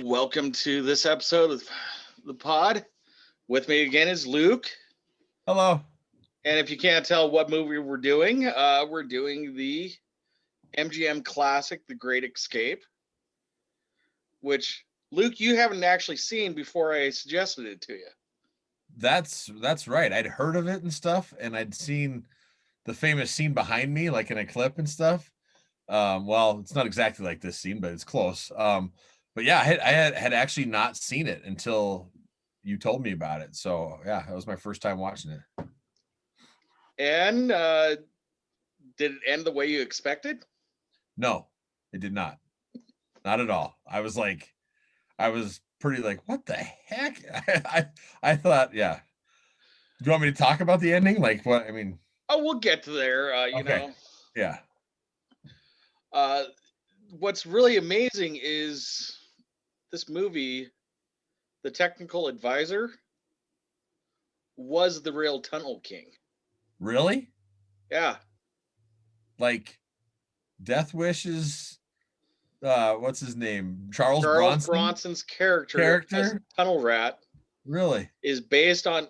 Welcome to this episode of the pod. With me again is Luke. Hello. And if you can't tell what movie we're doing the MGM classic, The Great Escape, which, Luke, you haven't actually seen before I suggested it to you. That's right. I'd heard of it and stuff, and I'd seen the famous scene behind me, like in a clip and stuff. Well, it's not exactly like this scene, but it's close. But yeah, I had actually not seen it until you told me about it. So yeah, that was my first time watching it. And did it end the way you expected? No, it did not. Not at all. I was pretty like, what the heck? I thought, yeah. Do you want me to talk about the ending? Like what? I mean, Oh, we'll get to there. okay. Yeah. What's really amazing is this movie, the technical advisor was the real Tunnel King. Really? Yeah. Like Death Wishes, what's his name? Charles Bronson's character as Tunnel Rat really is based on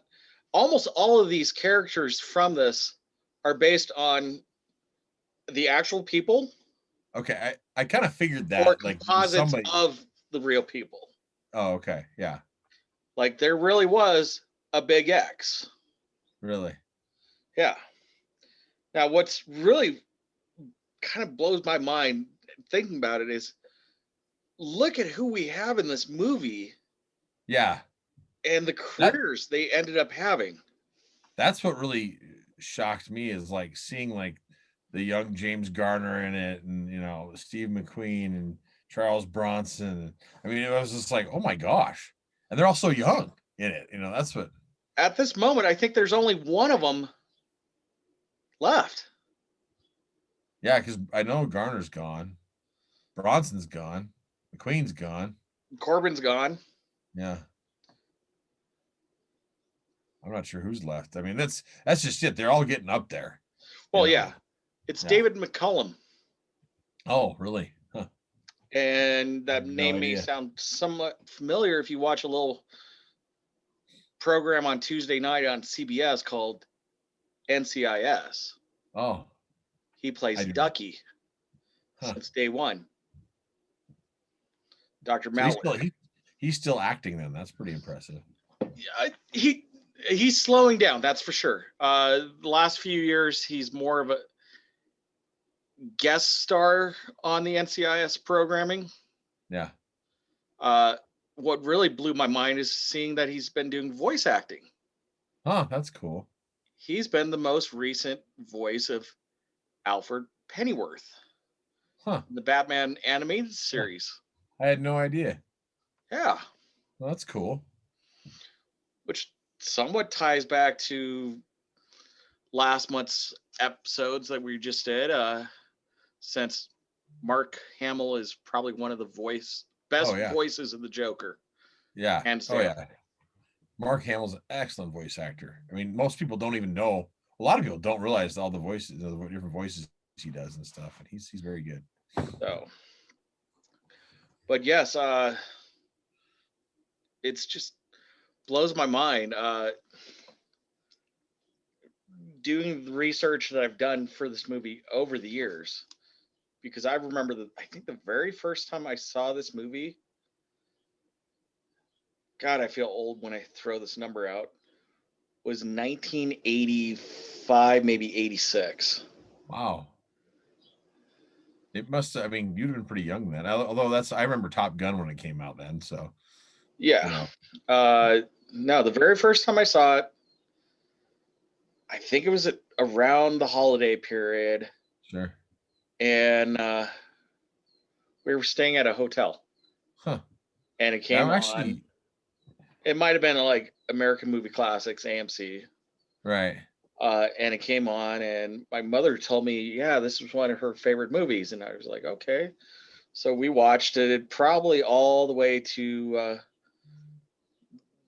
almost all of these characters from this are based on the actual people. Okay, I kind of figured that, or like composites somebody of the real people. Oh, okay, yeah. Like there really was a Big X. Really? Yeah. Now what's really kind of blows my mind thinking about it is look at who we have in this movie. Yeah. And the careers they ended up having. That's what really shocked me, is like seeing like the young James Garner in it, and Steve McQueen and Charles Bronson. I mean, it was just like, oh my gosh. And they're all so young in it. That's what. At this moment, I think there's only one of them left. Yeah, because I know Garner's gone. Bronson's gone. McQueen's gone. Corbin's gone. Yeah. I'm not sure who's left. I mean, that's just it. They're all getting up there. Well, yeah. It's David McCullum. Oh, really? Huh. And that name may sound somewhat familiar if you watch a little program on Tuesday night on CBS called NCIS. Oh. He plays Ducky since day one. Dr. Mallard. He's still acting then. That's pretty impressive. Yeah, he's slowing down, that's for sure. The last few years, he's more of a guest star on the NCIS programming. Yeah. What really blew my mind is seeing that he's been doing voice acting. Oh, that's cool. He's been the most recent voice of Alfred Pennyworth. Huh. The Batman animated series. I had no idea. Yeah. Well, that's cool. Which somewhat ties back to last month's episodes that we just did, since Mark Hamill is probably one of the best voices of the Joker. Yeah. And yeah. Mark Hamill's an excellent voice actor. I mean, most people don't even know. A lot of people don't realize all the voices, the different voices he does and stuff. And he's very good. So, but yes, it's just blows my mind. Doing the research that I've done for this movie over the years, because I remember I think the very first time I saw this movie, God, I feel old when I throw this number out, was 1985, maybe 86. Wow. It must have, I mean, you'd have been pretty young then. Although I remember Top Gun when it came out then, so. Yeah. No, the very first time I saw it, I think it was around the holiday period. Sure. And we were staying at a hotel. Huh. And it came on. It might have been like American Movie Classics, AMC. Right. And it came on, and my mother told me, yeah, this was one of her favorite movies. And I was like, okay. So we watched it probably all the way to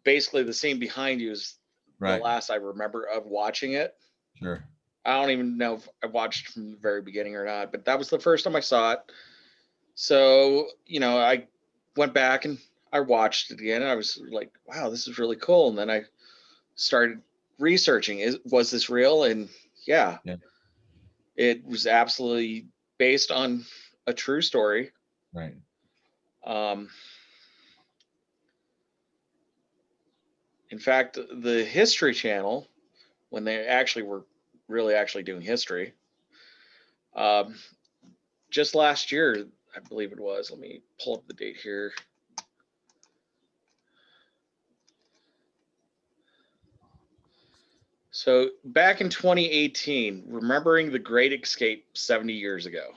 basically the scene behind you is the last I remember of watching it. Sure. I don't even know if I watched from the very beginning or not, but that was the first time I saw it. So, I went back and I watched it again and I was like, wow, this is really cool. And then I started researching, was this real? And yeah, Yeah. it was absolutely based on a true story. Right. Um, in fact, the History Channel, when they actually were really actually doing history, um, just last year, I believe it was. Let me pull up the date here. So back in 2018, remembering the Great Escape 70 years ago.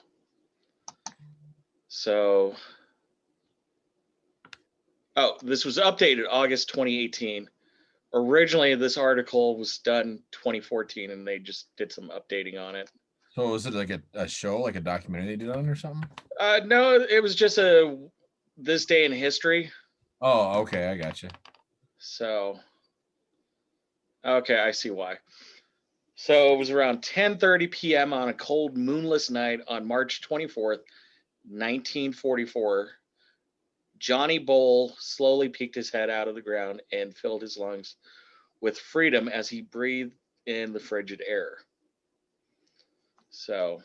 So, oh, this was updated August 2018. Originally, this article was done 2014, and they just did some updating on it. So was it like a show, like a documentary they did on or something? No, it was just this day in history. Oh, okay, I got you. So, okay, I see why. So it was around 10:30 p.m. on a cold, moonless night on March 24th, 1944. Johnny Bull slowly peeked his head out of the ground and filled his lungs with freedom as he breathed in the frigid air. So,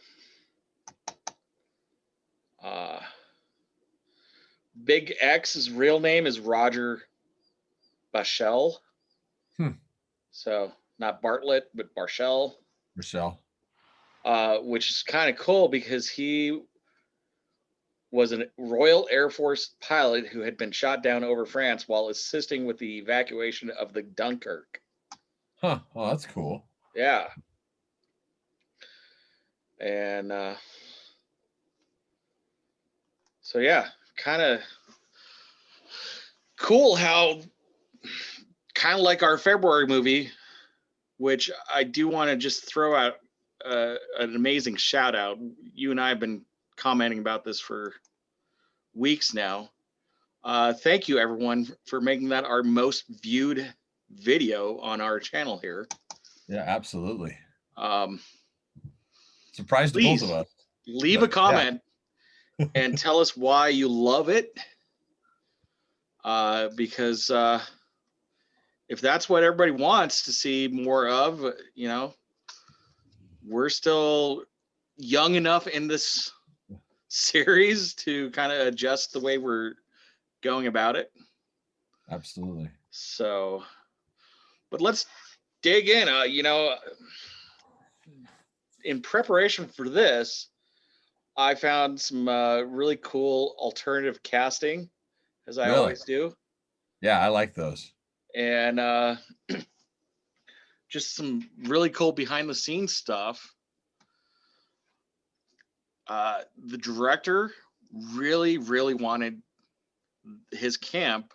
uh, Big X's real name is Roger Bashell. Hmm. So, not Bartlett, but Barshell. Rochelle. Which is kind of cool because he was a Royal Air Force pilot who had been shot down over France while assisting with the evacuation of the Dunkirk. Huh. Oh, that's cool. Yeah. And so, yeah, kind of cool how, kind of like our February movie, which I do want to just throw out an amazing shout out. You and I have been commenting about this for weeks now. Thank you, everyone, for making that our most viewed video on our channel here. Yeah, absolutely. Um, Surprised to both of please us. leave a But yeah. comment and tell us why you love it. Because if that's what everybody wants to see more of, we're still young enough in this series to kind of adjust the way we're going about it. Absolutely. So, but let's dig in. In preparation for this, I found some really cool alternative casting, as I Really? always do, Yeah, I like those. and just some really cool behind the scenes stuff. The director really, really wanted his camp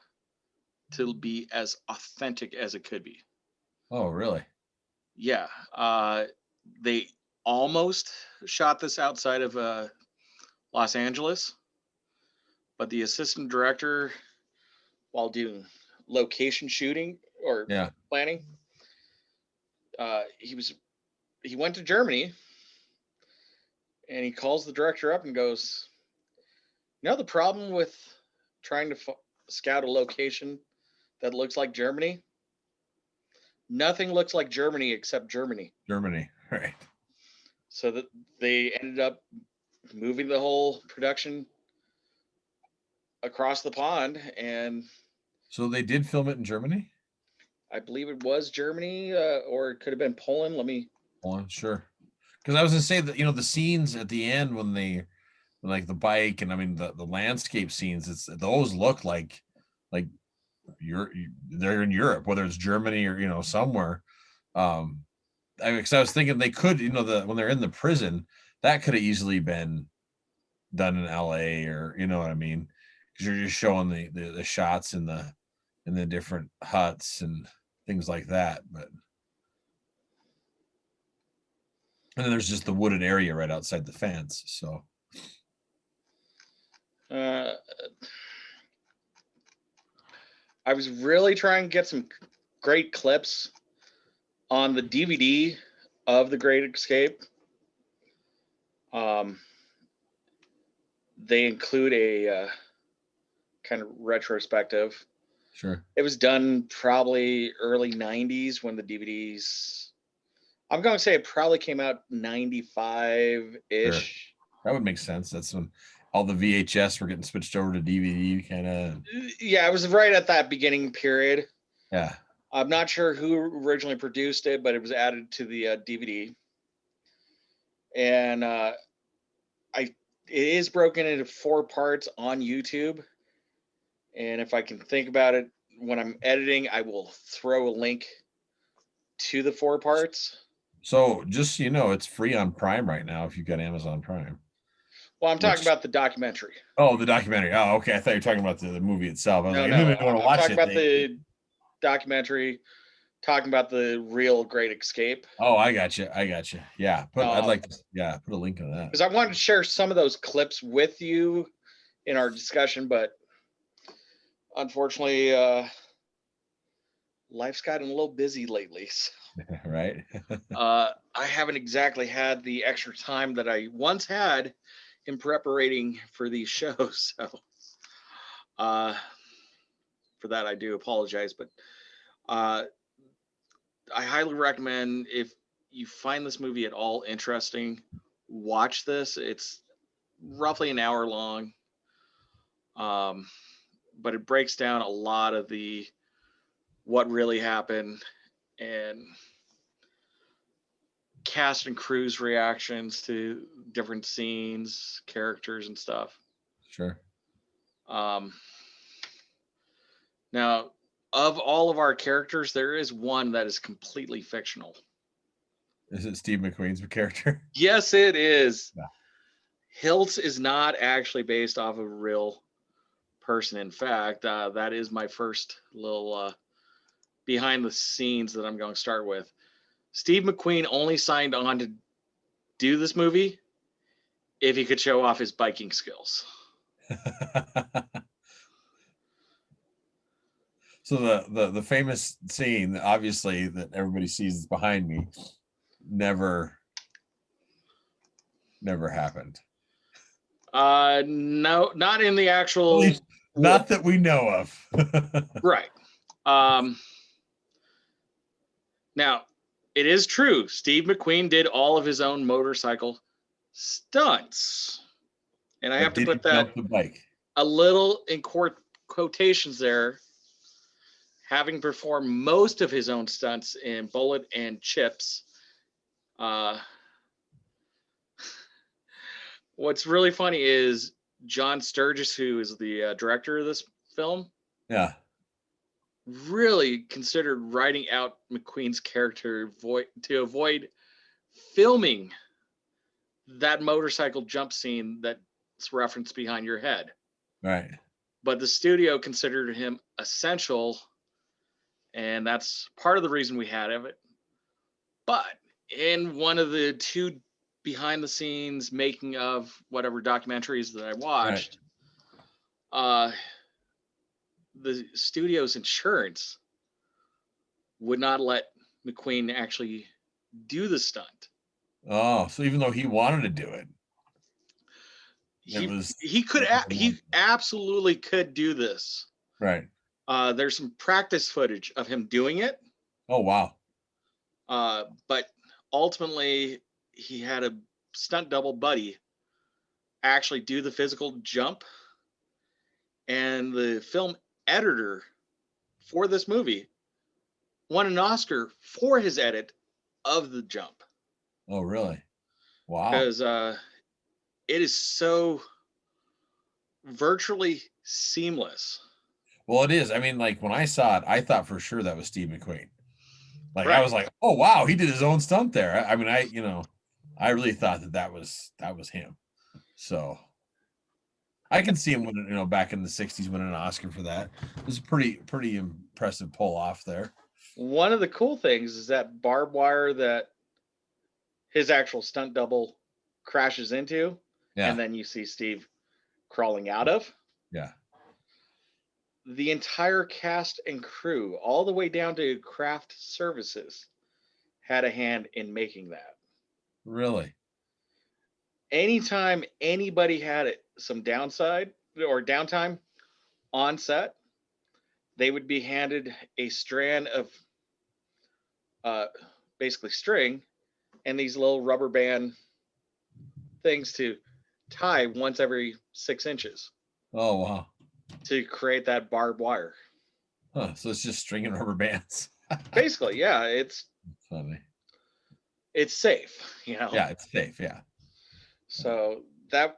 to be as authentic as it could be. Oh, really? Yeah, they almost shot this outside of Los Angeles, but the assistant director, while doing location shooting or Yeah. planning, he went to Germany and he calls the director up and goes, the problem with trying to scout a location that looks like Germany? Nothing looks like Germany except Germany. Germany. Right. So that they ended up moving the whole production across the pond, and So they did film it in Germany? I believe it was Germany, or it could have been Poland. Let me. Oh, sure. Because I was gonna say that the scenes at the end when they like the bike and I mean the landscape scenes, those look like you're they're in Europe, whether it's Germany or somewhere. Because I was thinking they could, when they're in the prison, that could have easily been done in LA or what I mean, because you're just showing the shots in the different huts and things like that. But and then there's just the wooded area right outside the fence. So Uh, I was really trying to get some great clips on the DVD of The Great Escape. They include a kind of retrospective. Sure. It was done probably early 90s when the DVDs. I'm going to say it probably came out 95 Sure. ish. That would make sense. That's when all the VHS were getting switched over to DVD, kind of. Yeah, it was right at that beginning period. Yeah. I'm not sure who originally produced it, but it was added to the DVD. And it is broken into 4 parts on YouTube. And if I can think about it when I'm editing, I will throw a link to the 4 parts. So just so you know, it's free on Prime right now if you've got Amazon Prime. Well, I'm talking about the documentary. Oh, the documentary. Oh, okay. I thought you were talking about the movie itself. I was No, like, no. if you want to I'm watch talking it. about the documentary, talking about the real Great Escape. Oh, I got you. Yeah. I'd like to, put a link on that. Because I wanted to share some of those clips with you in our discussion, but unfortunately, life's gotten a little busy lately. So, right. I haven't exactly had the extra time that I once had in preparing for these shows. So, for that, I do apologize. But I highly recommend, if you find this movie at all interesting, watch this. It's roughly an hour long. But it breaks down a lot of what really happened, and cast and crew's reactions to different scenes, characters, and stuff. Sure. Now, of all of our characters, there is one that is completely fictional. Is it Steve McQueen's character? Yes, it is. Yeah. Hiltz is not actually based off of a real person. In fact, that is my first little behind the scenes that I'm going to start with. Steve McQueen only signed on to do this movie if he could show off his biking skills. So the famous scene, obviously, that everybody sees is behind me, never happened. No, not in the actual. Not that we know of. Right. Now, it is true. Steve McQueen did all of his own motorcycle stunts. And I have to put that the bike. A little in quotations there, having performed most of his own stunts in Bullet and Chips. What's really funny is John Sturges, who is the director of this film, really considered writing out McQueen's character to avoid filming that motorcycle jump scene that's referenced behind your head. Right. But the studio considered him essential, and that's part of the reason we had of it. But in one of the 2 behind the scenes making of whatever documentaries that I watched, the studio's insurance would not let McQueen actually do the stunt. Oh, so even though he wanted to do it, he absolutely could do this. Right. There's some practice footage of him doing it. Oh, wow. But ultimately, he had a stunt double buddy actually do the physical jump. And the film editor for this movie won an Oscar for his edit of the jump. Oh, really? Wow. Because it is so virtually seamless. Well, it is. I mean, like when I saw it, I thought for sure that was Steve McQueen. Like Right. I was like, oh wow, he did his own stunt there. I mean, I really thought that was him. So I can see him winning, back in the 60s winning an Oscar for that. It was a pretty impressive pull off there. One of the cool things is that barbed wire that his actual stunt double crashes into, and then you see Steve crawling out of. Yeah. The entire cast and crew, all the way down to craft services, had a hand in making that. Really? Anytime anybody had some downside or downtime on set, they would be handed a strand of uh, basically string and these little rubber band things to tie once every 6 inches Oh wow. to create that barbed wire. Huh, so it's just string and rubber bands. Basically, yeah, Funny. it's safe, you know. Yeah, it's safe. Yeah. So that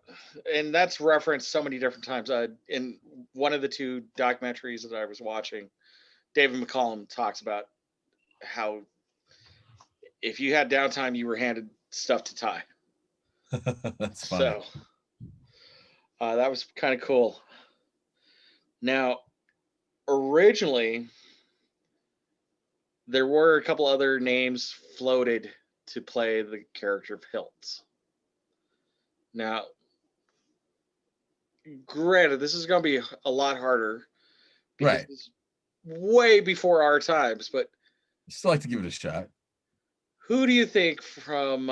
and that's referenced so many different times. In one of the two documentaries that I was watching, David McCallum talks about how if you had downtime, you were handed stuff to tie. That's funny. So that was kind of cool. Now, originally, there were a couple other names floated to play the character of Hiltz. Now, granted, this is going to be a lot harder because Right. it's way before our times, but Still like to give it a shot. who do you think from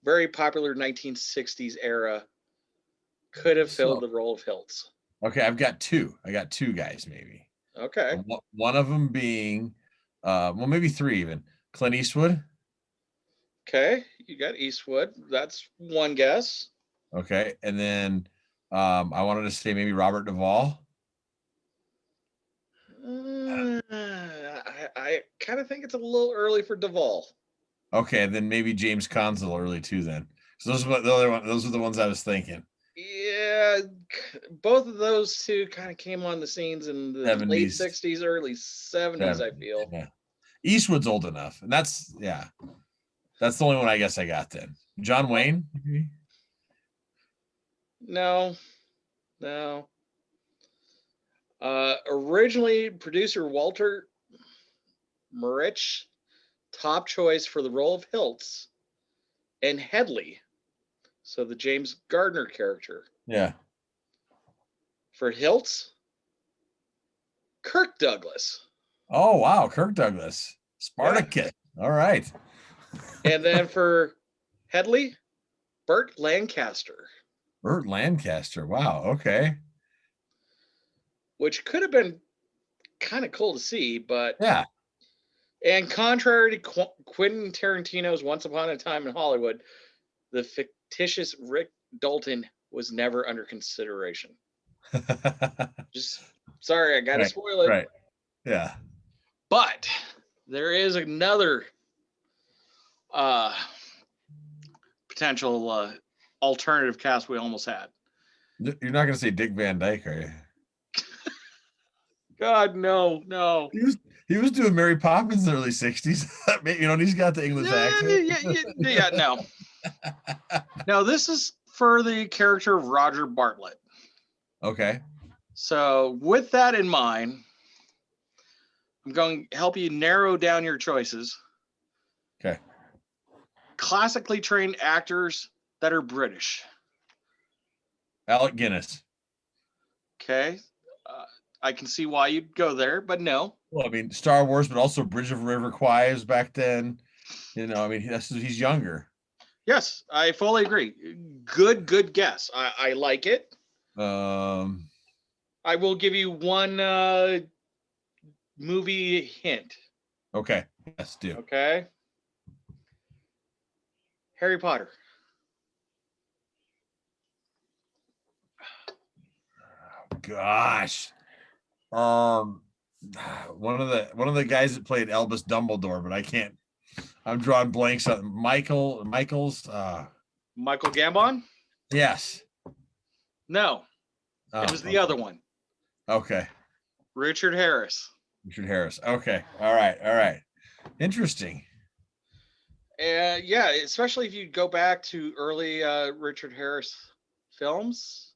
very popular 1960s era could have filled So the role of Hiltz? okay, I've got two. I got two guys maybe. Okay. One of them being, well, maybe three even. Clint Eastwood. Okay. You got Eastwood. That's one guess. Okay, and then I wanted to say maybe Robert Duvall. I kind of think it's a little early for Duvall. Okay, then maybe James Caan's a little early too. Then, so those are what the other one. Those are the ones I was thinking. Yeah, both of those two kind of came on the scenes in the late 70s, 60s, early 70s, I 70s. feel. Yeah, Eastwood's old enough, and that's yeah. That's the only one I guess I got then. John Wayne. Maybe? No, no. Originally, producer Walter Murich, top choice for the role of Hiltz, and Headley, so the James Gardner character. Yeah. For Hiltz, Kirk Douglas. Oh wow, Kirk Douglas, Spartacus. Yeah. All right. And then for Headley, Burt Lancaster. Burt Lancaster. Wow. Okay. Which could have been kind of cool to see, but yeah. And contrary to Quentin Tarantino's Once Upon a Time in Hollywood, the fictitious Rick Dalton was never under consideration. Just sorry, I gotta spoil it. Right. Yeah. But there is another potential alternative cast we almost had. You're not gonna say Dick Van Dyke, are you? God, no. He was doing Mary Poppins in the early 60s. You know, and he's got the English accent. Yeah, no. No, this is for the character of Roger Bartlett. Okay. So with that in mind, I'm going to help you narrow down your choices. Okay. Classically trained actors that are British. Alec Guinness. Okay. I can see why you'd go there, but no. Well, I mean, Star Wars, but also Bridge of River Kwai was back then. You know, I mean, he's younger. Yes, I fully agree. Good guess. I like it. I will give you one movie hint. Okay. Yes, do. Okay. Harry Potter. Gosh. One of the guys that played Albus Dumbledore, but I can't. I'm drawing blanks on Michael Gambon? Yes. No. It was the other one. Okay. Richard Harris. Okay. All right. Interesting. Yeah, especially if you go back to early Richard Harris films,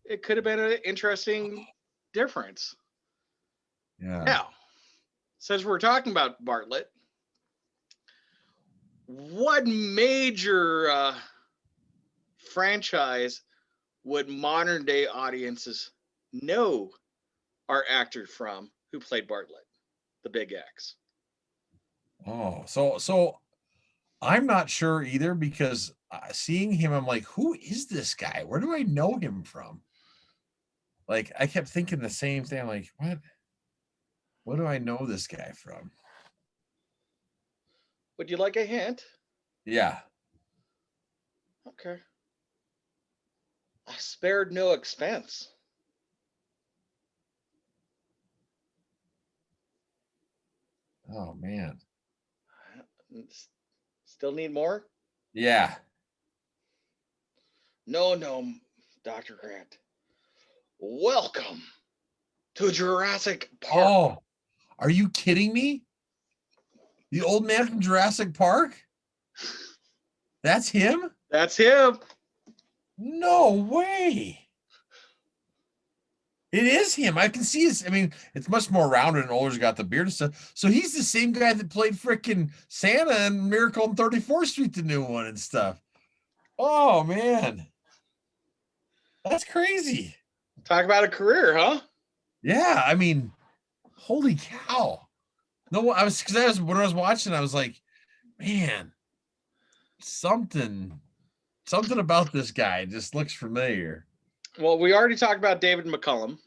it could have been an interesting difference. Yeah. Now, since we're talking about Bartlett, what major franchise would modern day audiences know our actor from who played Bartlett, the Big X? Oh, so I'm not sure either, because seeing him, I'm like, who is this guy? Where do I know him from? like I kept thinking the same thing. I'm like, what do I know this guy from? Would you like a hint? Yeah. Okay. I spared no expense. Oh man. Still need more? Yeah. No, Dr. Grant. Welcome to Jurassic Park. Oh, are you kidding me? The old man from Jurassic Park? That's him? That's him. No way. It is him. I can see his. I mean, it's much more rounded and older. He's got the beard and stuff. So he's the same guy that played freaking Santa and Miracle on 34th Street, the new one and stuff. Oh man. That's crazy. Talk about a career, huh? Yeah, I mean, holy cow. No, I was when I was watching, I was like, man, something about this guy just looks familiar. Well, we already talked about David McCullum.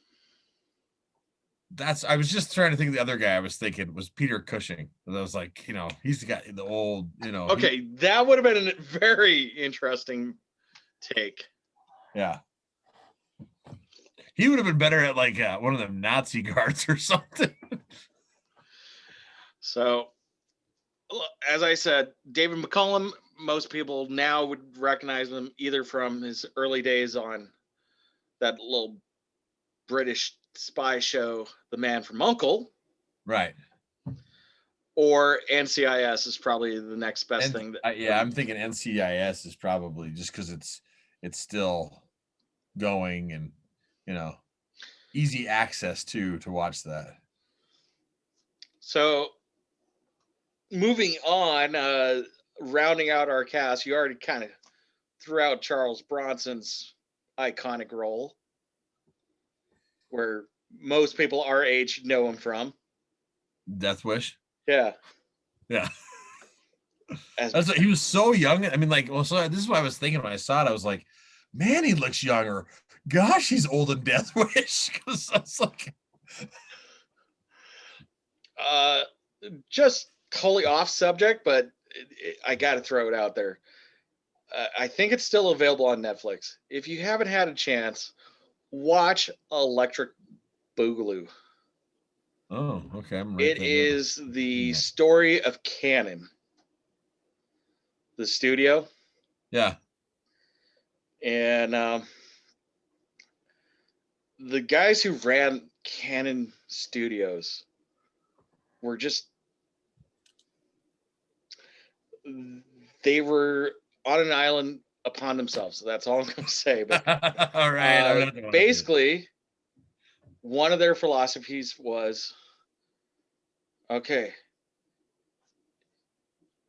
I was just trying to think of the other guy I was thinking was Peter Cushing. And I was like, he's got the old, Okay, that would have been a very interesting take. Yeah. He would have been better at like one of them Nazi guards or something. So, as I said, David McCullum, most people now would recognize him either from his early days on that little British spy show, The Man from U.N.C.L.E., Right. or NCIS is probably the next best thing. I'm thinking NCIS is probably just because it's still going and easy access to watch that. So moving on, rounding out our cast, you already kind of threw out Charles Bronson's iconic role, where most people our age know him from. Death Wish. Yeah. He was so young. I mean, so this is what I was thinking when I saw it. I was like, man, he looks younger. Gosh, he's old in Death Wish. Because I was like, just totally off subject, but I got to throw it out there. I think it's still available on Netflix. If you haven't had a chance, watch Electric Boogaloo. Oh, okay. It is the story of Canon, the studio. Yeah. And the guys who ran Canon Studios were they were on an island upon themselves. So that's all I'm going to say. But all right. Basically, one of their philosophies was, okay,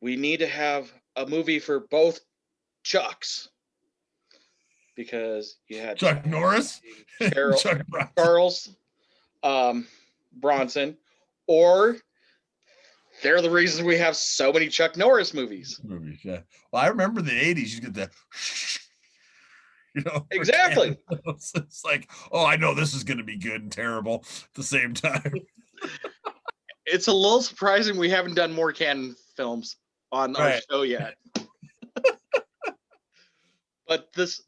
we need to have a movie for both Chucks, because you had Chuck Norris, Charles Bronson, or they're the reason we have so many Chuck Norris movies. Yeah. Well, I remember the 80s. You get the, exactly. It's like, oh, I know this is going to be good and terrible at the same time. It's a little surprising we haven't done more Canon films on our show yet. But this,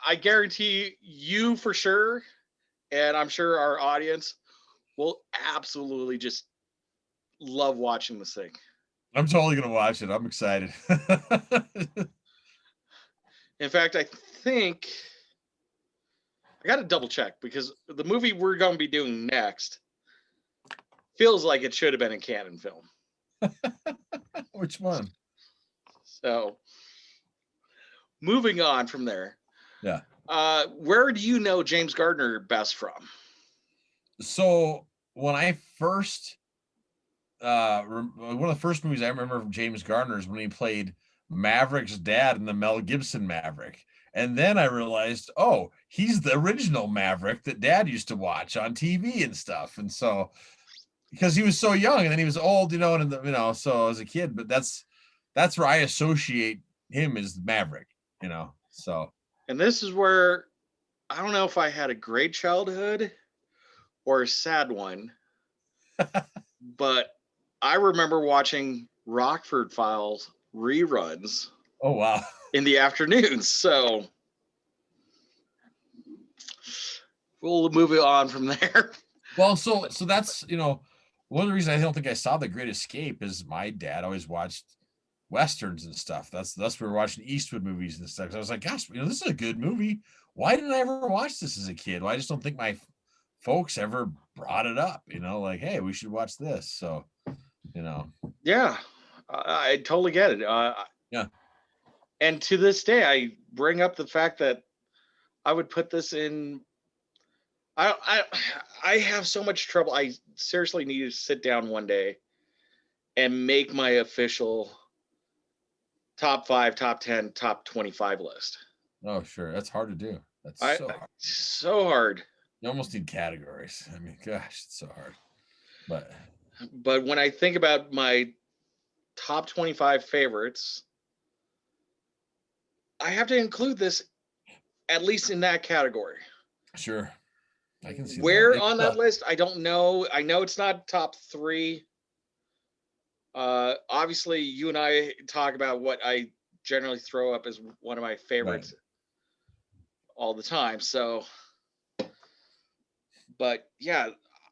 I guarantee you for sure, and I'm sure our audience will absolutely just love watching this thing. I'm totally going to watch it. I'm excited. In fact, I think I got to double check, because the movie we're going to be doing next feels like it should have been a Canon film. Which one? So, moving on from there. Yeah. Where do you know James Gardner best from? So when I first, one of the first movies I remember from James Gardner is when he played Maverick's dad in the Mel Gibson Maverick. And then I realized, oh, he's the original Maverick that Dad used to watch on TV and stuff. And so, because he was so young and then he was old, so as a kid, but that's where I associate him as Maverick, so. And this is where I don't know if I had a great childhood or a sad one, but I remember watching Rockford Files reruns Oh wow. in the afternoons. So we'll move it on from there. Well, so that's one of the reasons I don't think I saw The Great Escape is my dad always watched westerns and stuff. That's we were watching Eastwood movies and stuff. I was like, gosh, this is a good movie. Why didn't I ever watch this as a kid? Well, I just don't think my folks ever brought it up. Like, hey, we should watch this. So, Yeah, I totally get it. Yeah. And to this day, I bring up the fact that I would put this in. I have so much trouble. I seriously need to sit down one day and make my official top 5, top 10, top 25 list. Oh, sure. That's hard to do. That's so hard. So hard. You almost need categories. I mean, gosh, it's so hard. But when I think about my top 25 favorites, I have to include this at least in that category. Sure. I can see where that. on that list. I don't know. I know it's not top 3. Obviously, you and I talk about what I generally throw up as one of my favorites all the time. So, but yeah,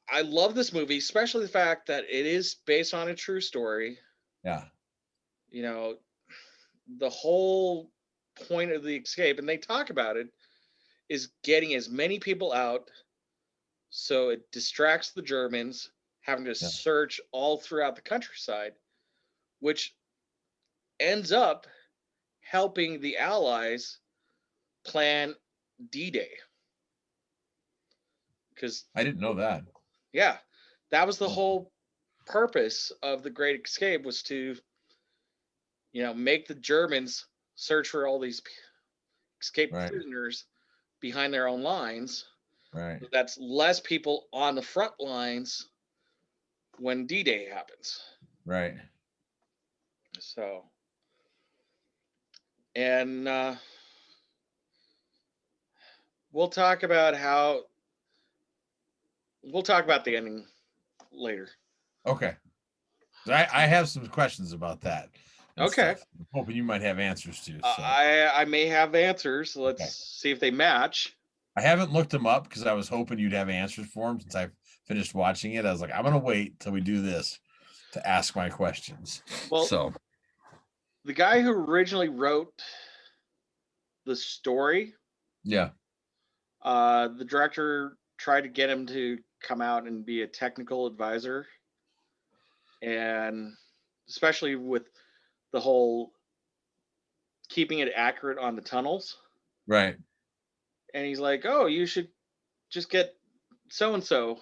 I love this movie, especially the fact that it is based on a true story. Yeah. The whole point of the escape, and they talk about it, is getting as many people out so it distracts the Germans having to search all throughout the countryside, which ends up helping the Allies plan D-Day. Because I didn't know that. Yeah, that was the whole purpose of the Great Escape, was to, make the Germans search for all these escaped prisoners behind their own lines. Right. So that's less people on the front lines when D-Day happens. Right. So, and we'll talk about the ending later. Okay. I have some questions about that. Okay. Stuff. I'm hoping you might have answers to. So. I may have answers. Let's see if they match. I haven't looked them up because I was hoping you'd have answers for them since I finished watching it. I was like, I'm going to wait till we do this to ask my questions. Well, the guy who originally wrote the story, the director tried to get him to come out and be a technical advisor, and especially with the whole keeping it accurate on the tunnels. Right. And he's like, oh, you should just get so-and-so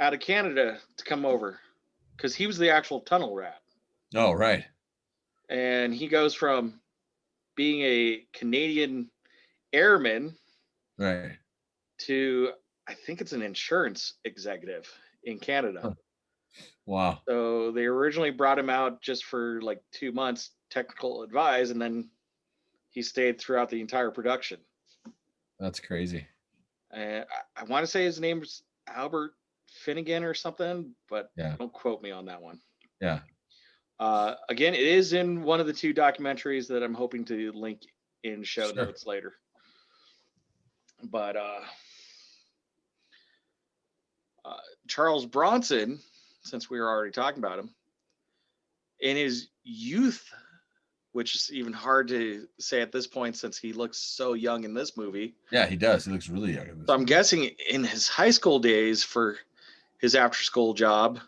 out of Canada to come over, because he was the actual tunnel rat. Oh, right. And he goes from being a Canadian airman, right, to, I think it's an insurance executive in Canada. Huh. Wow. So they originally brought him out just for like 2 months, technical advice, and then he stayed throughout the entire production. That's crazy. I want to say his name's Albert Finnegan or something, but don't quote me on that one. Yeah. Again, it is in one of the 2 documentaries that I'm hoping to link in show notes later. But Charles Bronson, since we were already talking about him, in his youth, which is even hard to say at this point since he looks so young in this movie. Yeah, he does. He looks really young in this So I'm guessing in his high school days for his after-school job,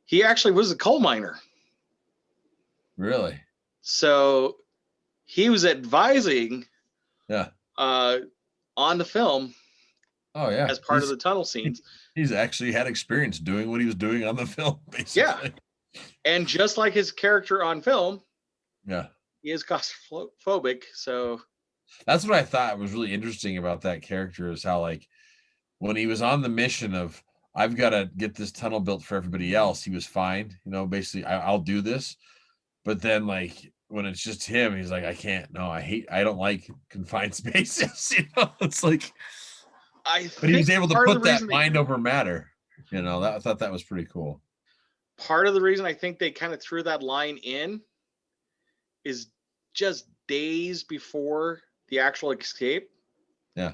he actually was a coal miner. Really? So he was advising on the film. Oh, yeah. As part of the tunnel scenes. He's actually had experience doing what he was doing on the film, basically. Yeah. And just like his character on film, he is claustrophobic. So that's what I thought was really interesting about that character, is how, like, when he was on the mission of, I've got to get this tunnel built for everybody else, he was fine. Basically, I'll do this. But then, like, when it's just him, he's like, I don't like confined spaces. It's like, but he was able to put that mind over matter. I thought that was pretty cool. Part of the reason I think they kind of threw that line in is just days before the actual escape. Yeah.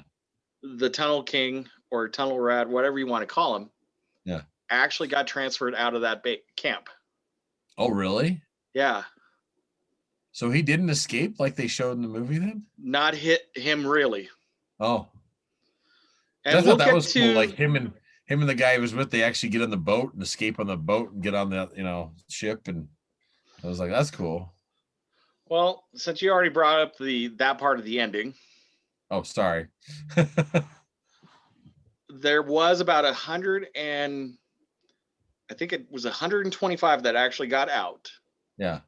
The Tunnel King or Tunnel Rat, whatever you want to call him, actually got transferred out of that camp. Oh, really? Yeah. So he didn't escape like they showed in the movie then? Not hit him really. Oh. And I thought that was cool. Like him and the guy he was with, they actually get on the boat and escape on the boat and get on the ship, and I was like, that's cool. Well, since you already brought up that part of the ending. Oh, sorry. There was about 100 and I think it was 125 that actually got out. Yeah.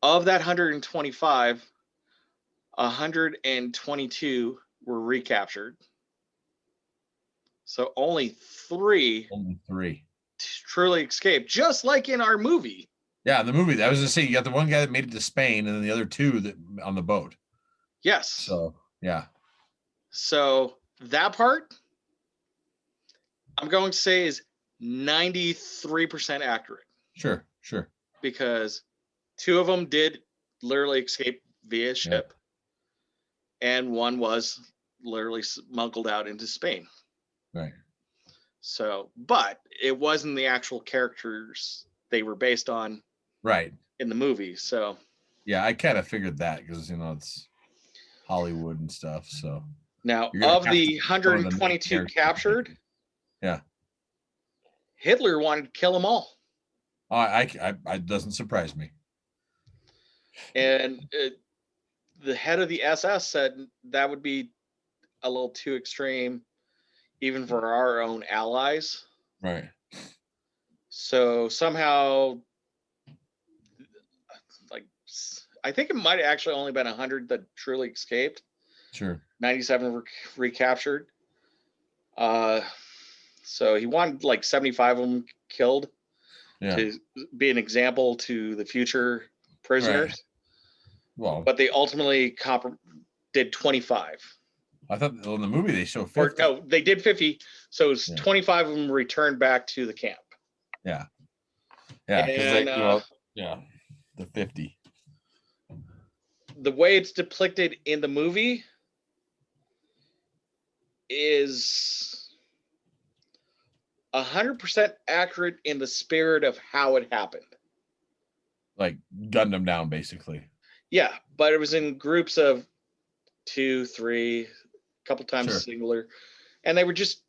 Of that 125, 122 were recaptured. So only three truly escaped, just like in our movie. Yeah, in the movie, I was going to say, you got the one guy that made it to Spain and then the other two that on the boat. Yes. So, yeah. So that part, I'm going to say, is 93% accurate. Sure. Because two of them did literally escape via ship, and one was literally smuggled out into Spain. Right. So, but it wasn't the actual characters they were based on. Right. In the movie. So. Yeah, I kind of figured that because, it's Hollywood and stuff. So. Now, of the 122 captured. Yeah. Hitler wanted to kill them all. It doesn't surprise me. And the head of the SS said that would be a little too extreme, even for our own allies. Right. So somehow, I think it might have actually only been 100 that truly escaped. Sure. 97 were recaptured. So he wanted 75 of them killed to be an example to the future prisoners. Right. Well, but they ultimately did 25. I thought in the movie they show 50. No, they did 50. So it's 25 of them returned back to the camp. Yeah. Yeah. Because the 50. The way it's depicted in the movie is 100% accurate in the spirit of how it happened. Like gunned them down, basically. Yeah, but it was in groups of 2, 3, a couple times singular, and they would just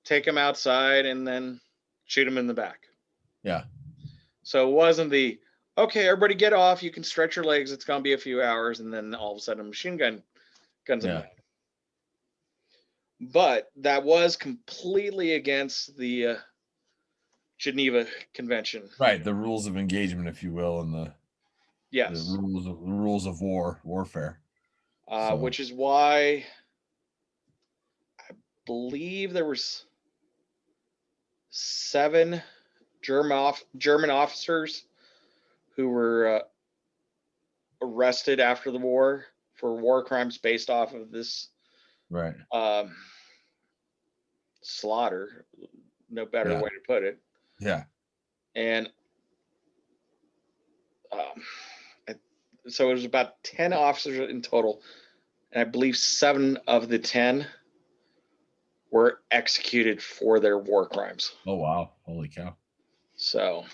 take them outside and then shoot them in the back. Yeah. So it wasn't okay, everybody get off. You can stretch your legs. It's going to be a few hours, and then all of a sudden a machine gun guns them down. But that was completely against the Geneva Convention. Right, the rules of engagement, if you will, and the rules of warfare. Which is why I believe there was 7 German officers who were arrested after the war for war crimes based off of this slaughter. No better way to put it. Yeah. And so it was about 10 officers in total, and I believe 7 of the 10 were executed for their war crimes. Oh, wow. Holy cow. So.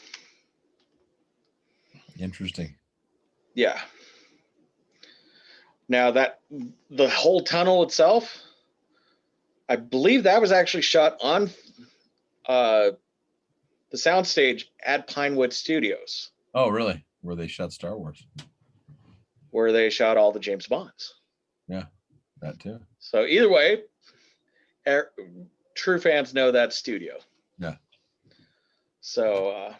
Interesting. Yeah. Now the whole tunnel itself, I believe that was actually shot on the soundstage at Pinewood Studios. Oh, really? Where they shot Star Wars? Where they shot all the James Bonds. Yeah, that too. So either way, true fans know that studio. Yeah. So,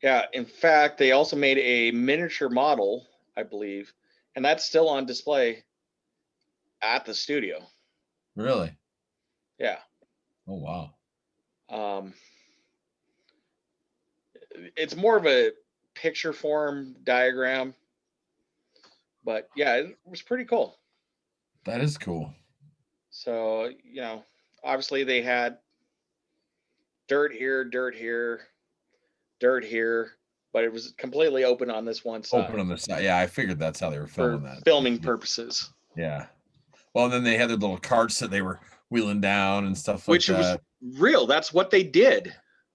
in fact, they also made a miniature model, I believe, and that's still on display at the studio. Really? Yeah. Oh, wow. It's more of a picture form diagram. But yeah, it was pretty cool. That is cool. So, you know, obviously they had dirt here, dirt here, dirt here, but it was completely open on this one side Open on the side. Yeah, I figured that's how they were for filming that. filming purposes. Yeah. Well, then they had their little carts that they were wheeling down and stuff like Which it was that. real. That's what they did.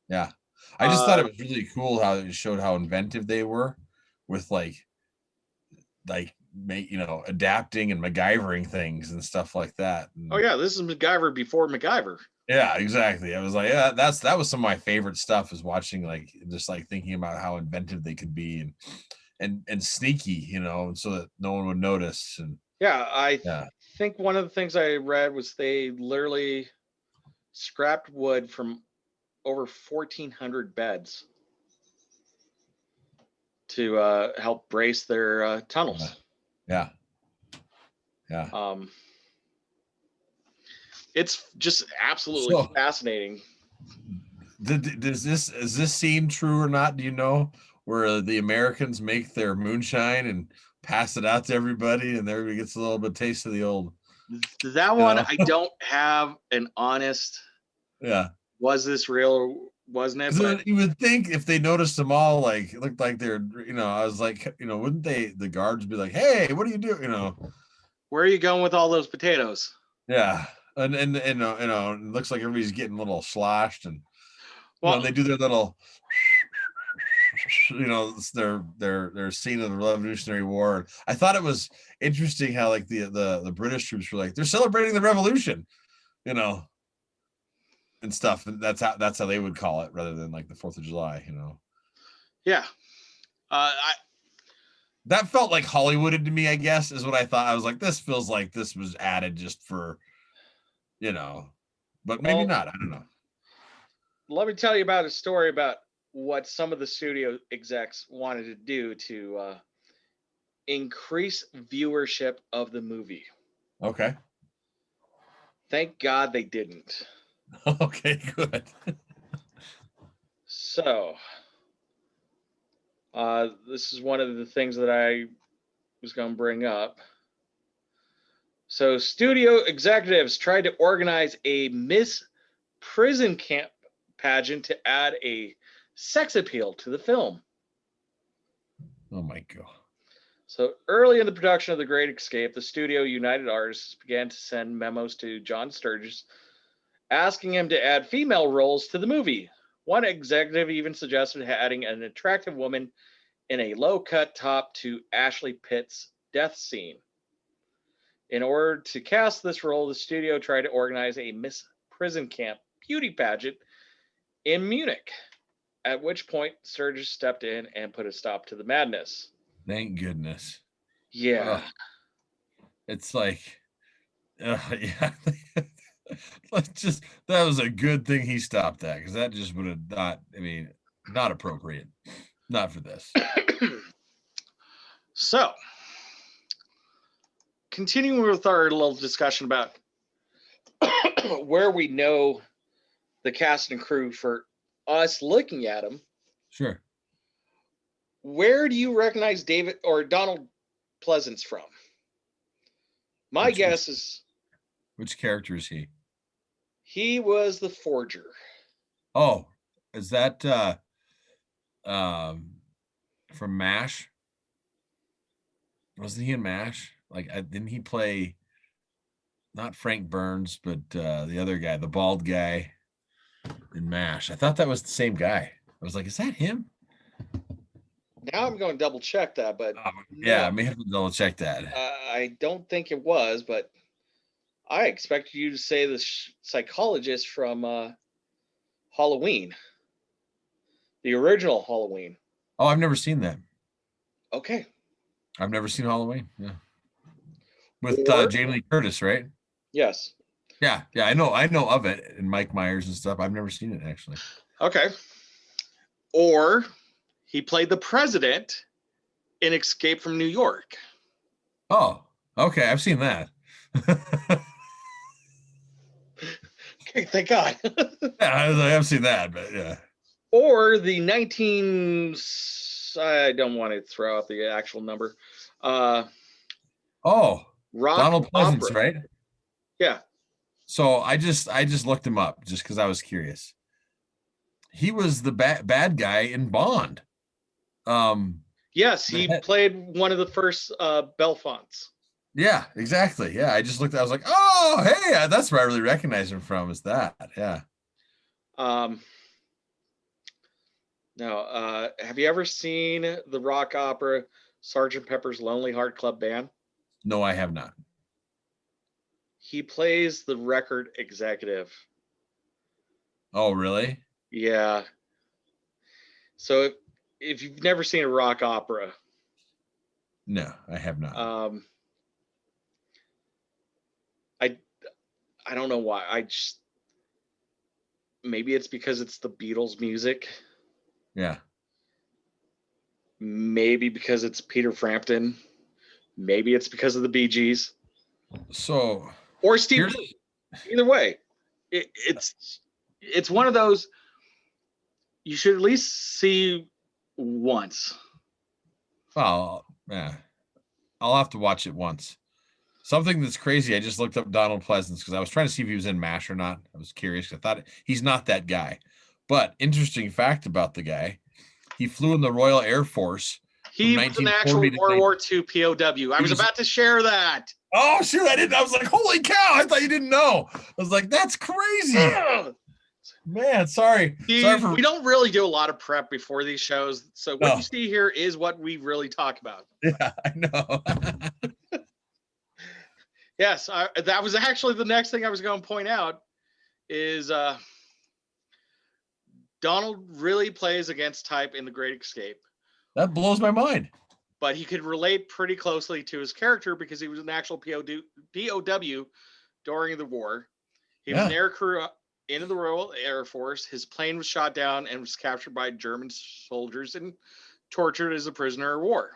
Yeah. I just thought it was really cool how it showed how inventive they were with like adapting and MacGyvering things and stuff like that. And Oh yeah, this is MacGyver before MacGyver. yeah, exactly. I was like, yeah, that was some of my favorite stuff, is watching, like, just like thinking about how inventive they could be and sneaky, you know, so that no one would notice. And Yeah, I yeah. think one of the things I read was they literally scrapped wood from over 1,400 beds to help brace their tunnels. Yeah. Yeah. It's just absolutely fascinating. Is this scene true or not? Do you know, where the Americans make their moonshine and pass it out to everybody, and everybody gets a little bit taste of the old? That one, I don't have an honest. Yeah. Was this real or wasn't it? But you would think if they noticed them all, like, it looked like they're, I was like, wouldn't the guards be like, hey, what do you do? Where are you going with all those potatoes? Yeah. And it looks like everybody's getting a little sloshed, and they do their little, their scene of the Revolutionary War. I thought it was interesting how, like, the British troops were like, they're celebrating the revolution, and stuff. And that's how they would call it, rather than like the 4th of July, Yeah. That felt like Hollywooded to me, I guess, is what I thought. I was like, this feels like this was added just for, but maybe not. I don't know. Let me tell you about a story about what some of the studio execs wanted to do to increase viewership of the movie. Okay. Thank God they didn't. Okay, good. So, this is one of the things that I was going to bring up. So, studio executives tried to organize a Miss Prison Camp pageant to add a sex appeal to the film. Oh my God. So early in the production of The Great Escape, the studio United Artists began to send memos to John Sturges asking him to add female roles to the movie. One executive even suggested adding an attractive woman in a low-cut top to Ashley Pitt's death scene. In order to cast this role, the studio tried to organize a Miss Prison Camp beauty pageant in Munich, at which point Sturges stepped in and put a stop to the madness. Thank goodness. Yeah. It's like, yeah. That was a good thing he stopped that, because that just would have not appropriate. Not for this. So, continuing with our little discussion about where we know the cast and crew for us looking at them. Sure. Where do you recognize David or Donald Pleasance from? My guess is... Which character is he? He was the forger. Oh, is that from MASH? Wasn't he in MASH? Like, didn't he play not Frank Burns, but the other guy, the bald guy in MASH? I thought that was the same guy. I was like, is that him? Now I'm going to double check that, but yeah, I may have to double check that. I don't think it was, but I expected you to say the psychologist from Halloween, the original Halloween. Oh, I've never seen that. Okay. I've never seen Halloween. Yeah. With Jamie Lee Curtis, right? Yes. Yeah, I know of it, and Mike Myers and stuff. I've never seen it, actually. Okay. Or he played the president in Escape from New York. Oh, okay. I've seen that. Okay, thank God. Yeah, I've seen that, but yeah. Or the 19 I don't want to throw out the actual number. Oh, Rock Donald Pleasance, opera. right? Yeah. So I just looked him up just because I was curious. He was the bad guy in Bond. Yes, he played one of the first Belfonts. Yeah, exactly. Yeah, I just looked. I was like, oh, hey, that's where I really recognize him from. Is that? Yeah. Now, have you ever seen the rock opera Sergeant Pepper's Lonely Heart Club Band? No, I have not. He plays the record executive. Oh, really? Yeah. So if you've never seen a rock opera, No, I have not. I don't know why. I just maybe it's because it's the Beatles music. Yeah. Maybe because it's Peter Frampton. Maybe it's because of the Bee Gees. So Or Steve Burt. Either way, it's one of those you should at least see once. Well, yeah, I'll have to watch it once. Something that's crazy. I just looked up Donald Pleasance because I was trying to see if he was in MASH or not. I was curious. I thought he's not that guy. But interesting fact about the guy, he flew in the Royal Air Force. He was an actual World War II POW. I was about to share that. Oh, shoot. I didn't. I was like, holy cow. I thought you didn't know. I was like, that's crazy. Man, sorry. We don't really do a lot of prep before these shows. So what you see here is what we really talk about. Yeah, I know. Yes, that was actually the next thing I was going to point out is Donald really plays against type in The Great Escape. That blows my mind. But he could relate pretty closely to his character because he was an actual POW during the war. He was an air crew into the Royal Air Force. His plane was shot down and was captured by German soldiers and tortured as a prisoner of war.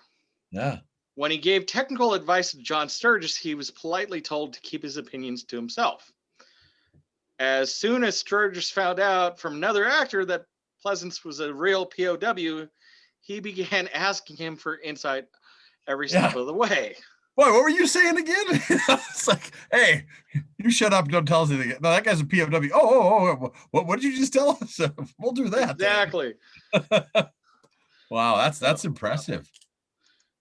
Yeah. When he gave technical advice to John Sturgis, he was politely told to keep his opinions to himself. As soon as Sturgis found out from another actor that Pleasance was a real POW, he began asking him for insight every step of the way. Boy, what were you saying again? It's like, hey, you shut up and don't tell us anything. No, that guy's a POW. Oh, what did you just tell us? We'll do that. Exactly. Wow, that's impressive.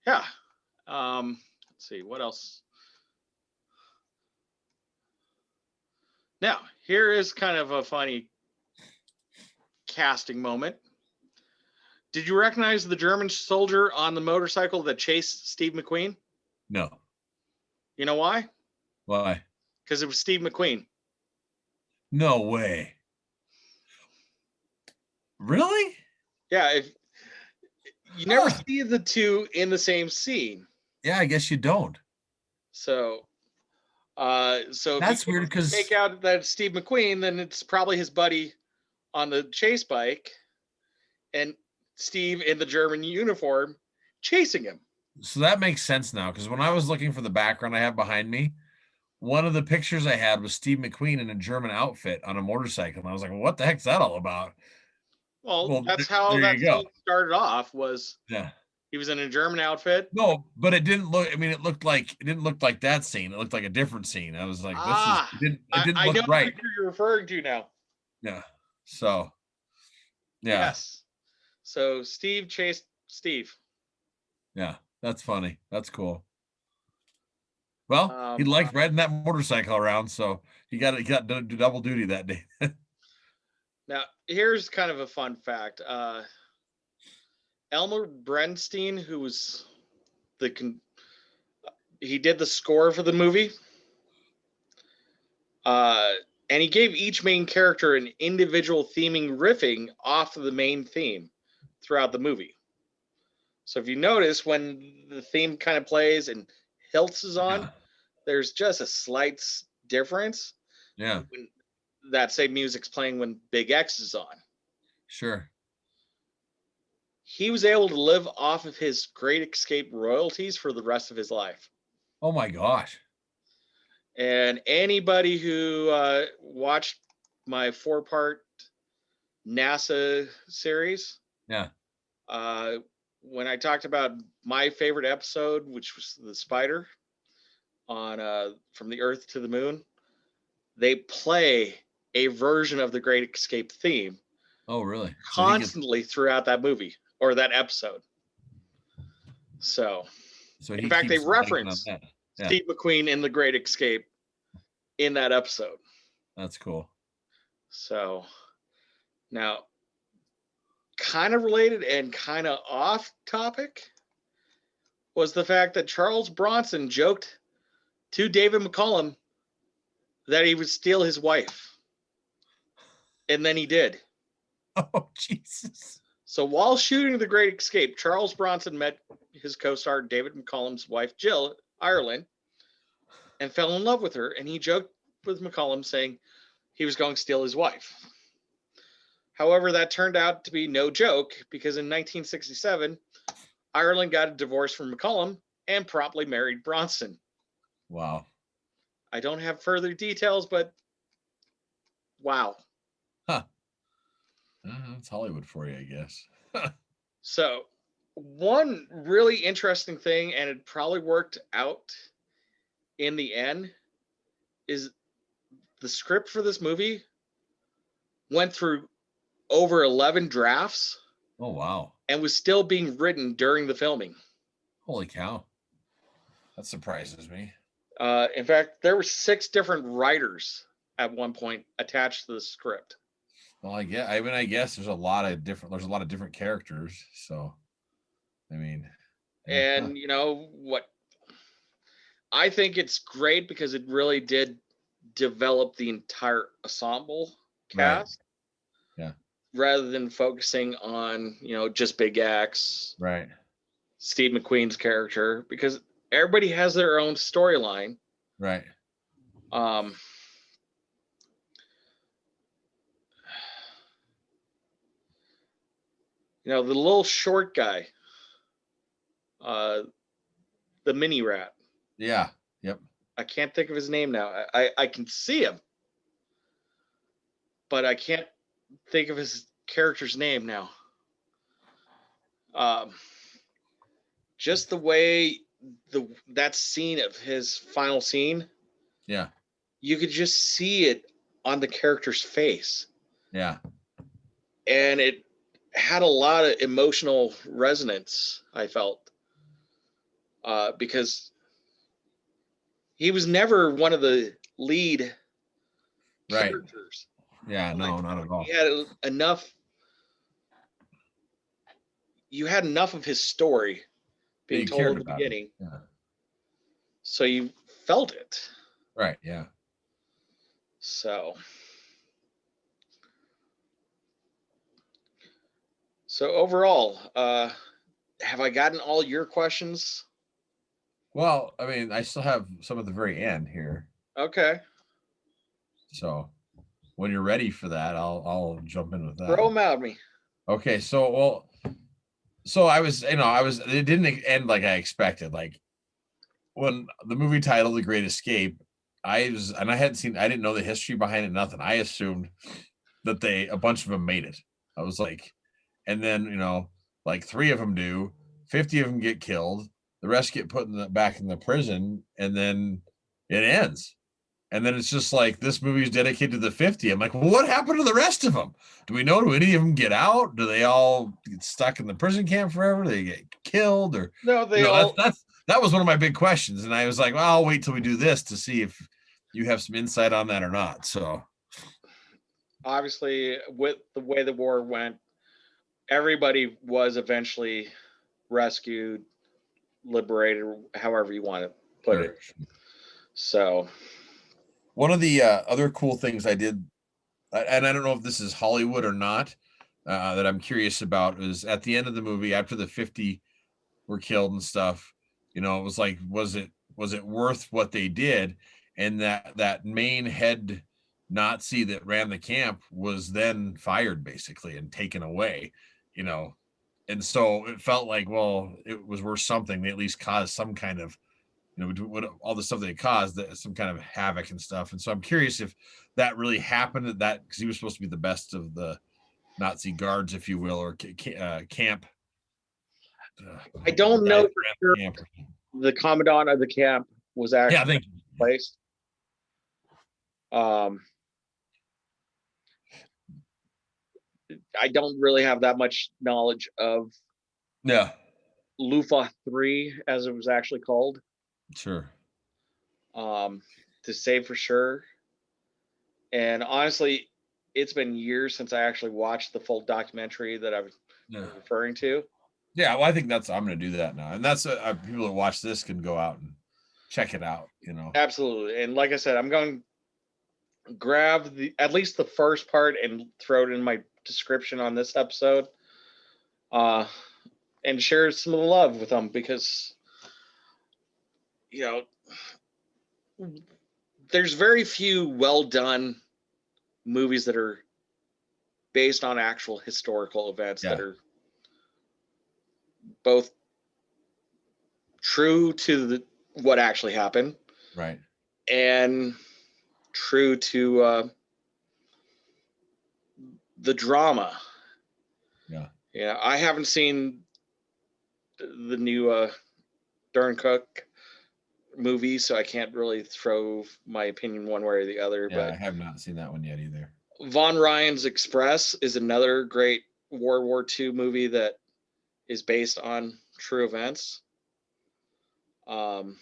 Yeah. Let's see, what else? Now, here is kind of a funny casting moment. Did you recognize the German soldier on the motorcycle that chased Steve McQueen? No. You know why? Why? Because it was Steve McQueen. No way. Really? Yeah, if you never see the two in the same scene. Yeah, I guess you don't. So that's weird because make out that it's Steve McQueen, then it's probably his buddy on the chase bike, and Steve in the German uniform chasing him. So that makes sense now, because when I was looking for the background I have behind me, one of the pictures I had was Steve McQueen in a German outfit on a motorcycle, and I was like, well, "What the heck's that all about?" Well, that's how that scene started off. Was he was in a German outfit? No, but it didn't look. I mean, it didn't look like that scene. It looked like a different scene. I was like, it didn't I look know right. what you're referring to now. Yeah. So. Yeah. Yes. So Steve chased Steve. Yeah, that's funny. That's cool. Well, he liked riding that motorcycle around, so he got to do double duty that day. Now, here's kind of a fun fact. Elmer Bernstein, who was he did the score for the movie, and he gave each main character an individual theming riffing off of the main theme throughout the movie. So if you notice, when the theme kind of plays and Hiltz is on, there's just a slight difference. Yeah. When that same music's playing when Big X is on. Sure. He was able to live off of his Great Escape royalties for the rest of his life. Oh my gosh. And anybody who watched my 4-part NASA series, when I talked about my favorite episode, which was the spider on From the Earth to the Moon, they play a version of the Great Escape theme Oh, really? So he gets constantly throughout that movie or that episode. So, so in he fact, they keeps lagging on reference that. Yeah, Steve McQueen in the Great Escape in that episode. that's cool. So, now, kind of related and kind of off topic was the fact that Charles Bronson joked to David McCallum that he would steal his wife. And then he did. Oh, Jesus. So while shooting The Great Escape, Charles Bronson met his co-star David McCallum's wife, Jill, Ireland, and fell in love with her. And he joked with McCallum saying he was going to steal his wife. However, that turned out to be no joke because in 1967, Ireland got a divorce from McCallum and promptly married Bronson. Wow. I don't have further details, but wow. Huh. That's Hollywood for you, I guess. So, one really interesting thing, and it probably worked out in the end, is the script for this movie went through over 11 drafts Oh, wow. and was still being written during the filming. Holy cow. That surprises me. In fact, there were 6 different writers at one point attached to the script. Well, I guess there's a lot of different characters. So, I mean, yeah, And you know what? I think it's great because it really did develop the entire ensemble right. cast. Yeah. Rather than focusing on, just Big X, Right. Steve McQueen's character, because everybody has their own storyline. Right. The little short guy, the mini rat. Yeah. Yep. I can't think of his name now. I can see him, but I can't think of his character's name now. Just the way that scene of his final scene, Yeah. you could just see it on the character's face. Yeah. And it had a lot of emotional resonance, I felt, because he was never one of the lead Right. characters. Yeah. No, not at all. He had enough. You had enough of his story being told at the beginning, yeah. so you felt it. Right. Yeah. So overall, have I gotten all your questions? Well, I mean, I still have some at the very end here. Okay. So when you're ready for that, I'll jump in with that. Throw them out at me. Okay. So it didn't end like I expected. Like when the movie title, The Great Escape, I didn't know the history behind it, nothing. I assumed that a bunch of them made it. I was like, and then, like 3 of them do, 50 of them get killed. The rest get put back in the prison, and then it ends. And then it's just like, this movie is dedicated to the 50. I'm like, well, what happened to the rest of them? Do we know? Do any of them get out? Do they all get stuck in the prison camp forever? Do they get killed? Or No, that was one of my big questions. And I was like, well, I'll wait till we do this to see if you have some insight on that or not. So obviously, with the way the war went, everybody was eventually rescued, liberated, however you want to put it. So one of the other cool things I did, and I don't know if this is Hollywood or not, that I'm curious about, is at the end of the movie, after the 50 were killed and stuff, it was like, was it worth what they did? And that main head Nazi that ran the camp was then fired, basically, and taken away, and so it felt like, well, it was worth something. They at least caused some kind of, what all the stuff they caused, some kind of havoc and stuff. And so I'm curious if that really happened, because he was supposed to be the best of the Nazi guards, if you will, or camp I don't know for sure Camper. the commandant of the camp was actually placed. I don't really have that much knowledge of Lufa 3, as it was actually called. Sure. To say for sure. And honestly, it's been years since I actually watched the full documentary that I'm referring to. Yeah, well, I think I'm going to do that now. And that's people that watch this can go out and check it out, Absolutely. And like I said, I'm going to grab at least the first part and throw it in my description on this episode. And share some of the love with them because, there's very few well done movies that are based on actual historical events that are both true to what actually happened, right, and true to the drama. Yeah, I haven't seen the new Dunkirk movie, so I can't really throw my opinion one way or the other. Yeah, but I have not seen that one yet either. Von Ryan's Express is another great World War II movie that is based on true events. And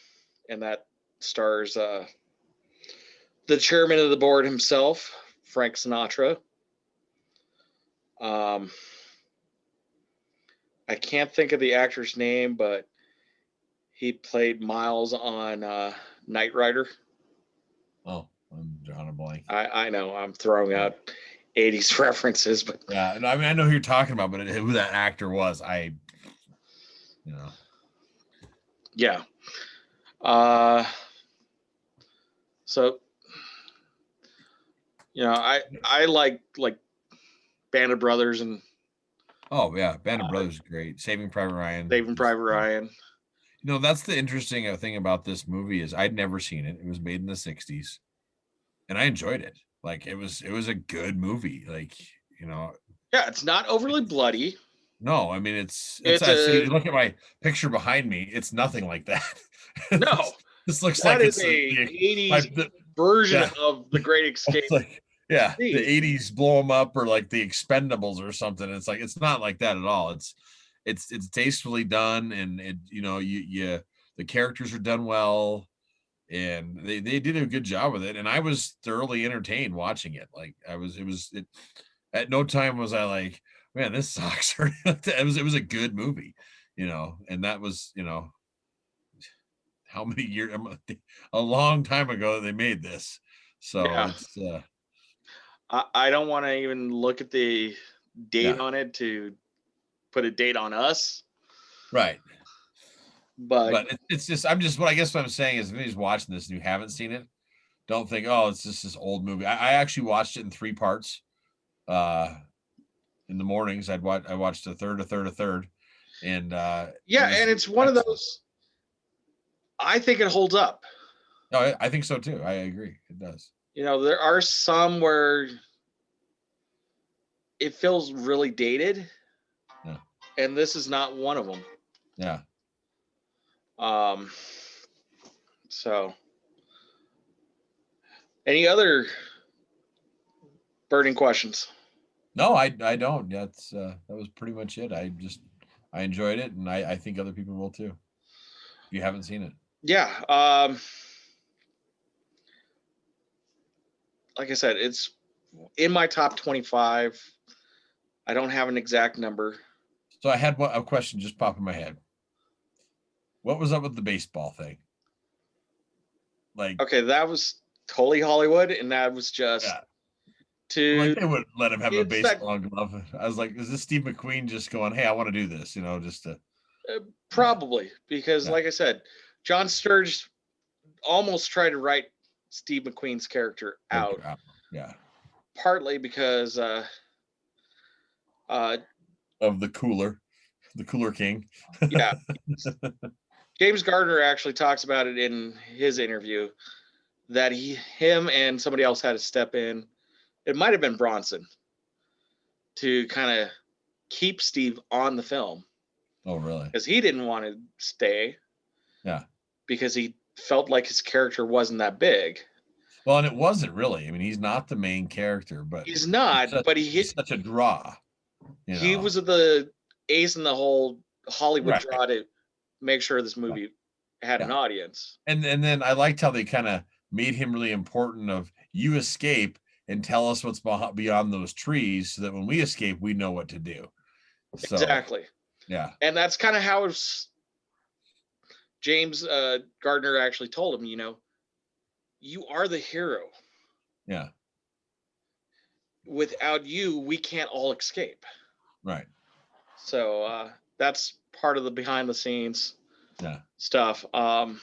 that stars the chairman of the board himself, Frank Sinatra. I can't think of the actor's name, but he played Miles on Knight Rider. Oh, I'm drawing a blank. I know I'm throwing out 80s references, but yeah, I mean I know who you're talking about, but who that actor was, yeah. So I like Band of Brothers and Band of Brothers is great. Saving Private Ryan. That's the interesting thing about this movie is I'd never seen it. It was made in the 60s. And I enjoyed it. Like it was a good movie. Like, yeah, it's not overly bloody. No, I mean it's you look at my picture behind me, it's nothing like that. No. This looks that like is it's a 80s version of The Great Escape. Like, the 80s blow them up, or like the Expendables or something. It's like it's not like that at all. It's tastefully done, and the characters are done well, and they did a good job with it, and I was thoroughly entertained watching it. Like at no time was I like, man, this sucks. It was a good movie, and that was, how many years, a long time ago they made this. So it's I don't want to even look at the date on it to put a date on us. Right. But it's just, what I guess what I'm saying is if anybody's watching this and you haven't seen it, don't think, oh, it's just this old movie. I actually watched it in 3 parts. In the mornings, I watched a third, and and it's one of those. I think it holds up. No, I think so too. I agree. It does. There are some where it feels really dated. Yeah. And this is not one of them. Yeah. So any other burning questions? No, I don't. That's that was pretty much it. I enjoyed it, and I think other people will too. If you haven't seen it. Yeah. Like I said, it's in my top 25. I don't have an exact number. So I had a question just pop in my head. What was up with the baseball thing? Like, okay, that was totally Hollywood, and that was just they wouldn't let him have a baseball glove. I was like, is this Steve McQueen just going, hey, I want to do this, just to probably, because like I said, John Sturges almost tried to write Steve McQueen's character out. Yeah. Partly because of the Cooler King. Yeah. James Gardner actually talks about it in his interview that him and somebody else had to step in. It might have been Bronson to kind of keep Steve on the film. Oh, really? because he didn't want to stay Yeah. because he felt like his character wasn't that big. Well, and it wasn't really. I mean, he's not the main character, but He's not, but he's such a draw. he was the ace in the whole Hollywood Right. draw to make sure this movie had an audience. And then I liked how they kind of made him really important. Of you escape and tell us what's beyond those trees, so that when we escape, we know what to do. So, Exactly. Yeah. And that's kind of how James Gardner actually told him, you are the hero. Yeah. Without you, we can't all escape. Right. So that's part of the behind the scenes stuff. But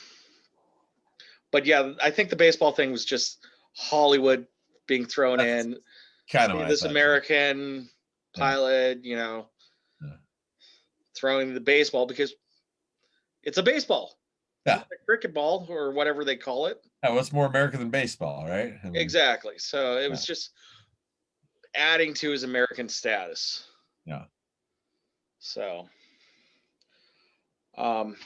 yeah, I think the baseball thing was just Hollywood being thrown in. Kind of this American pilot, throwing the baseball because it's a baseball. Yeah. A cricket ball or whatever they call it. Yeah, what's more American than baseball, right? I mean, exactly. So it was just adding to his American status. Yeah. So, like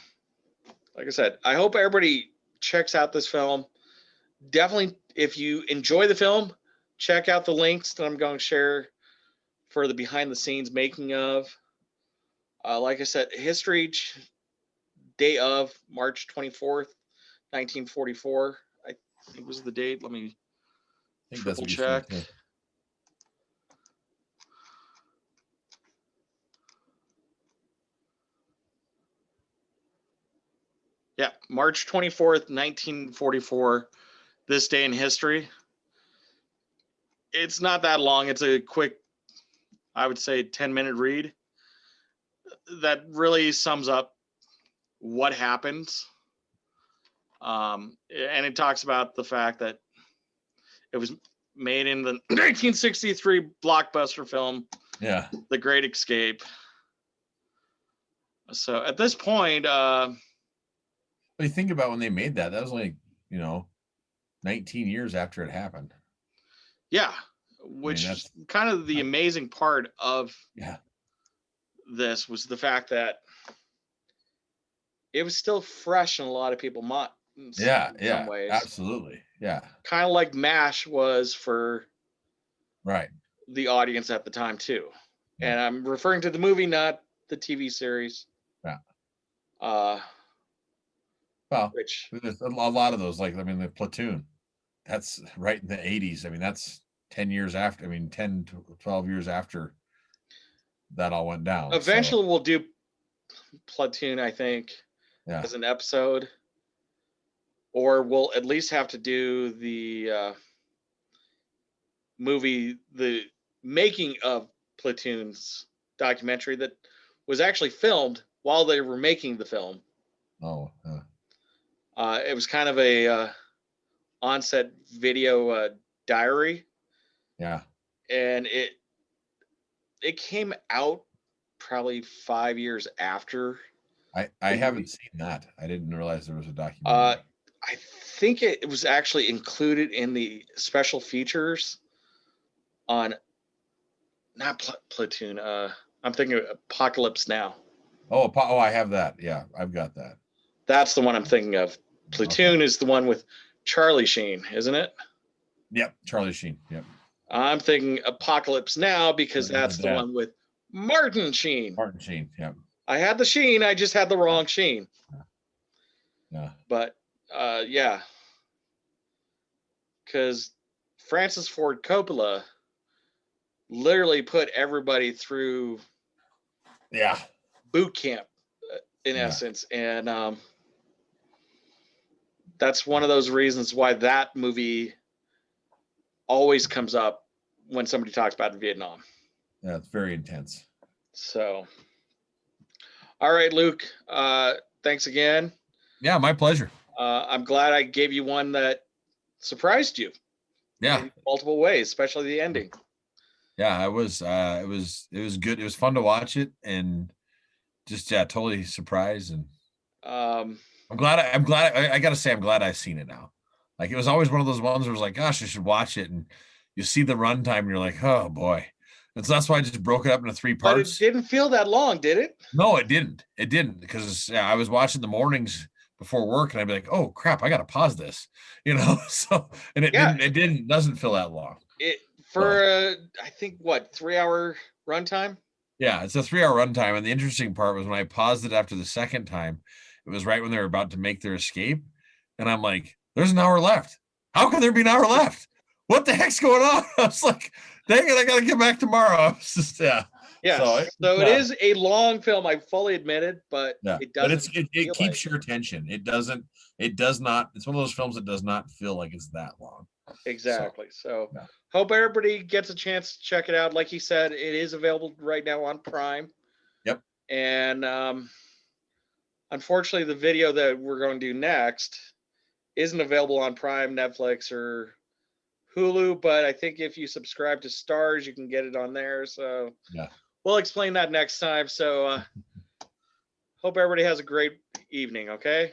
I said, I hope everybody checks out this film. Definitely, if you enjoy the film, check out the links that I'm going to share for the behind the scenes making of. Like I said, history day of March 24th, 1944. I think was the date. Let me triple check. Yeah, March 24th, 1944. This day in history. It's not that long. It's a quick, I would say, 10-minute read that really sums up what happens. And it talks about the fact that it was made in the 1963 blockbuster film, The Great Escape. So at this point, but you think about when they made that was like, 19 years after it happened. Yeah, which is kind of the amazing part of this was the fact that it was still fresh in a lot of people's minds. In some ways. Absolutely. Yeah. Kind of like MASH was for the audience at the time too. Yeah. And I'm referring to the movie, not the TV series. Yeah. Which there's a lot of those, like, I mean, the Platoon, that's right in the 80s. I mean, that's 10 years after, 10 to 12 years after that all went down. Eventually we'll do Platoon, I think, as an episode, or we'll at least have to do the movie, the making of Platoon's documentary that was actually filmed while they were making the film. It was kind of a on-set video diary. Yeah. And it came out probably 5 years after. I haven't seen that. I didn't realize there was a documentary. I think it was actually included in the special features on, not Platoon. I'm thinking of Apocalypse Now. Oh, I have that. Yeah, I've got that. That's the one I'm thinking of. Platoon is the one with Charlie Sheen, isn't it? Yep, Charlie Sheen. Yep. I'm thinking Apocalypse Now because that's the one with Martin Sheen. Martin Sheen, yeah. I had the Sheen, I just had the wrong Sheen. Yeah. But yeah. Because Francis Ford Coppola literally put everybody through boot camp in essence. And that's one of those reasons why that movie always comes up when somebody talks about Vietnam. Yeah, it's very intense. So, all right, Luke, thanks again. Yeah, my pleasure. I'm glad I gave you one that surprised you. Yeah. In multiple ways, especially the ending. Yeah, it was good. It was fun to watch it, and just totally surprised. And I'm glad I gotta say I'm glad I've seen it now. Like, it was always one of those ones where it was like, gosh, I should watch it, and you see the runtime and you're like, oh boy. And so that's why I just broke it up into 3 But it parts. didn't feel that long, did it? No, it didn't. It didn't, because I was watching the mornings before work, and I'd be like, "Oh crap, I got to pause this," you know. So, and it Yeah. didn't. It didn't. Doesn't feel that long. It So for I think what 3-hour runtime. yeah, it's a 3-hour runtime. And the interesting part was when I paused it after the second time, it was right when they were about to make their escape, and I'm like, "There's an hour left. How can there be an hour left? What the heck's going on?" I was like, "Dang it, I got to get back tomorrow." I was just So Yes. So it is a long film. I fully admit it, but yeah, it but doesn't it feel like keeps your attention. It doesn't. It does not. It's one of those films that does not feel like it's that long. So exactly. So yeah. hope everybody gets a chance to check it out. Like you said, it is available right now on Prime. Yep. And unfortunately, the video that we're going to do next isn't available on Prime, Netflix, or Hulu. But I think if you subscribe to Stars, you can get it on there. So Yeah. we'll explain that next time. So hope everybody has a great evening. Okay.